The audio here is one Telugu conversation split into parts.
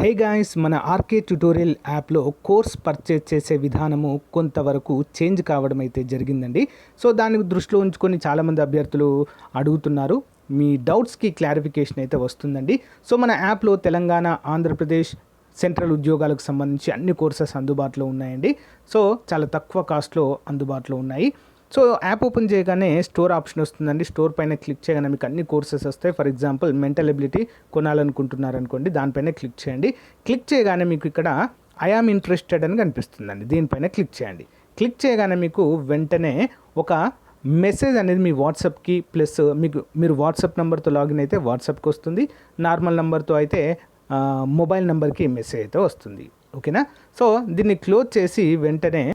హే గాయ్స్, మన ఆర్కే ట్యుటోరియల్ యాప్లో కోర్స్ పర్చేజ్ చేసే విధానము కొంతవరకు చేంజ్ కావడం అయితే జరిగిందండి. సో దాన్ని దృష్టిలో ఉంచుకొని చాలామంది అభ్యర్థులు అడుగుతున్నారు. మీ డౌట్స్కి క్లారిఫికేషన్ అయితే వస్తుందండి. సో మన యాప్లో తెలంగాణ, ఆంధ్రప్రదేశ్ సెంట్రల్ ఉద్యోగాలకు సంబంధించి అన్ని కోర్సెస్ అందుబాటులో ఉన్నాయండి. సో చాలా తక్కువ కాస్ట్లో అందుబాటులో ఉన్నాయి. సో యాప్ ఓపెన్ చేయగానే స్టోర్ ఆప్షన్ వస్తుందండి. స్టోర్ పైన క్లిక్ చేయగానే మీకు అన్ని కోర్సెస్ వస్తాయి. ఫర్ ఎగ్జాంపుల్ మెంటల్ ఎబిలిటీ కొనాలనుకుంటున్నారనుకోండి, దానిపైన క్లిక్ చేయండి. క్లిక్ చేయగానే మీకు ఇక్కడ ఐ ఆమ్ ఇంట్రెస్టెడ్ అని కనిపిస్తుందండి. దీనిపైన క్లిక్ చేయండి. క్లిక్ చేయగానే మీకు వెంటనే ఒక మెసేజ్ అనేది మీ వాట్సాప్కి ప్లస్ మీరు వాట్సాప్ నెంబర్తో లాగిన్ అయితే వాట్సాప్కి వస్తుంది. నార్మల్ నెంబర్తో అయితే మొబైల్ నెంబర్కి మెసేజ్ అయితే వస్తుంది. ఓకేనా? సో దీన్ని క్లోజ్ చేసి వెంటనే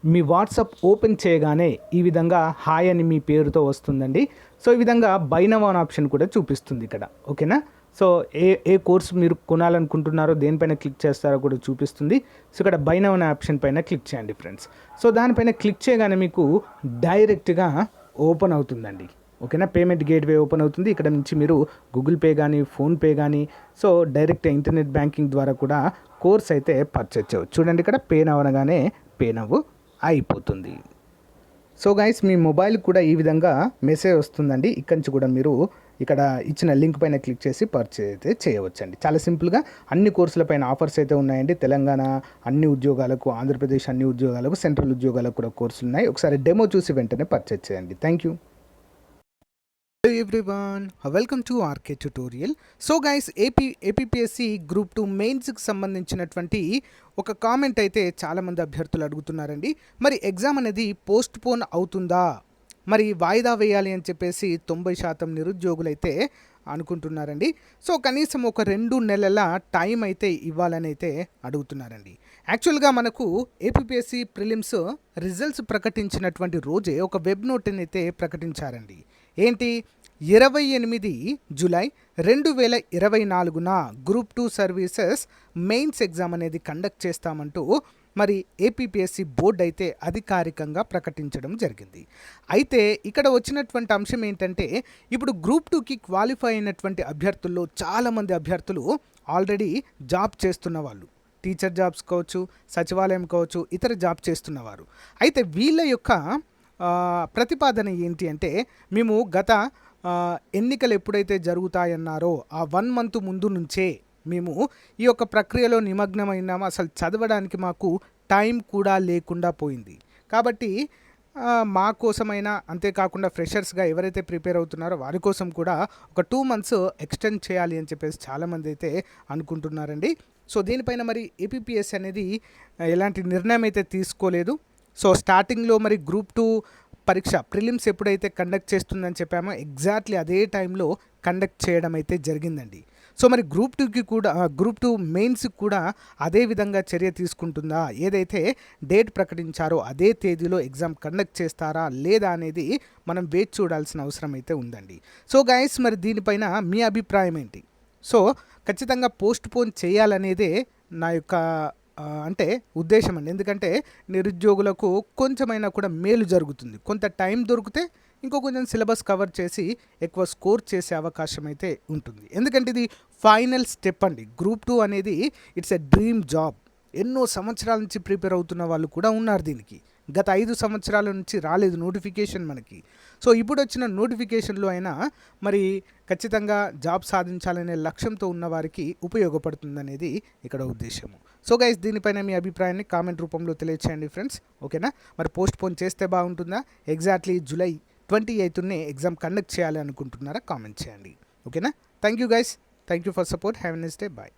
మీ వాట్సాప్ ఓపెన్ చేయగానే ఈ విధంగా హాయ్ అని మీ పేరుతో వస్తుందండి. సో ఈ విధంగా బై నౌ అనే ఆప్షన్ కూడా చూపిస్తుంది ఇక్కడ. ఓకేనా? సో ఏ కోర్స్ మీరు కొనాలనుకుంటున్నారో దేనిపైన క్లిక్ చేస్తారో కూడా చూపిస్తుంది. సో ఇక్కడ బై నౌ అనే ఆప్షన్ పైన క్లిక్ చేయండి ఫ్రెండ్స్. సో దానిపైన క్లిక్ చేయగానే మీకు డైరెక్ట్గా ఓపెన్ అవుతుందండి. ఓకేనా? పేమెంట్ గేట్వే ఓపెన్ అవుతుంది. ఇక్కడ నుంచి మీరు గూగుల్ పే కానీ, ఫోన్పే కానీ, సో డైరెక్ట్ ఇంటర్నెట్ బ్యాంకింగ్ ద్వారా కూడా కోర్స్ అయితే పర్చేజ్ చేయవచ్చు. చూడండి, ఇక్కడ పే నౌ అనగానే పే నౌ అయిపోతుంది. సో గైస్, మీ మొబైల్ కూడా ఈ విధంగా మెసేజ్ వస్తుందండి. ఇక్కడి నుంచి కూడా మీరు ఇక్కడ ఇచ్చిన లింక్ పైన క్లిక్ చేసి పర్చేజ్ అయితే చేయవచ్చండి. చాలా సింపుల్గా అన్ని కోర్సుల పైన ఆఫర్స్ అయితే ఉన్నాయండి. తెలంగాణ అన్ని ఉద్యోగాలకు, ఆంధ్రప్రదేశ్ అన్ని ఉద్యోగాలకు, సెంట్రల్ ఉద్యోగాలకు కూడా కోర్సులు ఉన్నాయి. ఒకసారి డెమో చూసి వెంటనే పర్చేజ్ చేయండి. Thank you. Hello everyone, welcome to RK tutorial. So guys, APPSC group 2 మెయిన్స్కి సంబంధించినటువంటి ఒక కామెంట్ అయితే చాలామంది అభ్యర్థులు అడుగుతున్నారండి. మరి ఎగ్జామ్ అనేది పోస్ట్ పోన్ అవుతుందా, మరి వాయిదా వేయాలి అని చెప్పేసి 90% నిరుద్యోగులు అయితే అనుకుంటున్నారండి. సో కనీసం ఒక 2 నెలల టైం అయితే ఇవ్వాలని అయితే అడుగుతున్నారండి. యాక్చువల్గా మనకు ఏపీపీఎస్సీ ప్రిలిమ్స్ రిజల్ట్స్ ప్రకటించినటువంటి రోజే ఒక వెబ్ నోట్ని అయితే ప్రకటించారండి. ఏంటి? 28 July 2024 group 2 services mains exam అనేది కండక్ట్ చేస్తామంటూ మరి ఏపీపీఎస్సీ బోర్డు అయితే అధికారికంగా ప్రకటించడం జరిగింది. అయితే ఇక్కడ వచ్చినటువంటి అంశం ఏంటంటే, ఇప్పుడు గ్రూప్ 2కి క్వాలిఫై అయినటువంటి అభ్యర్థుల్లో చాలామంది అభ్యర్థులు ఆల్రెడీ జాబ్ చేస్తున్న వాళ్ళు, టీచర్ జాబ్స్ కావచ్చు, సచివాలయం కావచ్చు, ఇతర జాబ్ చేస్తున్నవారు. అయితే వీళ్ళ యొక్క ప్రతిపాదన ఏంటి అంటే, మేము గత ఎన్నికలు ఎప్పుడైతే జరుగుతాయన్నారో ఆ 1 మంత్ ముందు నుంచే మేము ఈ యొక్క ప్రక్రియలో నిమగ్నమైనాము. అసలు చదవడానికి మాకు టైం కూడా లేకుండా పోయింది. కాబట్టి మా కోసమైనా, అంతేకాకుండా ఫ్రెషర్స్గా ఎవరైతే ప్రిపేర్ అవుతున్నారో వారి కోసం కూడా ఒక 2 మంత్స్ ఎక్స్టెండ్ చేయాలి అని చెప్పేసి చాలామంది అయితే అనుకుంటున్నారండి. సో దీనిపైన మరి ఏపీపీఎస్సీ అనేది ఎలాంటి నిర్ణయం అయితే తీసుకోలేదు. సో స్టార్టింగ్లో మరి గ్రూప్ 2 పరీక్ష ప్రిలిమ్స్ ఎప్పుడైతే కండక్ట్ చేస్తుందని చెప్పామో ఎగ్జాక్ట్లీ అదే టైంలో కండక్ట్ చేయడం అయితే జరిగిందండి. సో మరి గ్రూప్ 2కి కూడా, గ్రూప్ 2 మెయిన్స్కి కూడా అదే విధంగా చర్య తీసుకుంటుందా, ఏదైతే డేట్ ప్రకటించారో అదే తేదీలో ఎగ్జామ్ కండక్ట్ చేస్తారా లేదా అనేది మనం వేచి చూడాల్సిన అవసరం అయితే ఉందండి. సో గైస్, మరి దీనిపైన మీ అభిప్రాయం ఏంటి? సో ఖచ్చితంగా పోస్ట్ పోన్ చేయాలనేదే నా యొక్క అంటే ఉద్దేశం అండి. ఎందుకంటే నిరుద్యోగులకు కొంచెమైనా కూడా మేలు జరుగుతుంది. కొంత టైం దొరికితే ఇంకో కొంచెం సిలబస్ కవర్ చేసి ఎక్కువ స్కోర్ చేసే అవకాశం అయితే ఉంటుంది. ఎందుకంటే ఇది ఫైనల్ స్టెప్ అండి. గ్రూప్ 2 అనేది ఇట్స్ ఎ డ్రీమ్ జాబ్. ఎన్నో సంవత్సరాల నుంచి ప్రిపేర్ అవుతున్న వాళ్ళు కూడా ఉన్నారు దీనికి. గత 5 సంవత్సరాల నుంచి రాలేదు నోటిఫికేషన్ మనకి. సో ఇప్పుడు వచ్చిన నోటిఫికేషన్లో అయినా మరి ఖచ్చితంగా జాబ్ సాధించాలనే లక్ష్యంతో ఉన్న వారికి ఉపయోగపడుతుందనేది ఇక్కడ ఉద్దేశము. సో గైస్, దీనిపైన మీ అభిప్రాయాన్ని కామెంట్ రూపంలో తెలియచేయండి ఫ్రెండ్స్. ఓకేనా? మరి పోస్ట్ పోన్ చేస్తే బాగుంటుందా, ఎగ్జాక్ట్లీ జూలై 28నే ఎగ్జామ్ కండక్ట్ చేయాలి అనుకుంటున్నారా? కామెంట్ చేయండి. ఓకేనా? Thank you guys, thank you for support. Have a nice day. Bye.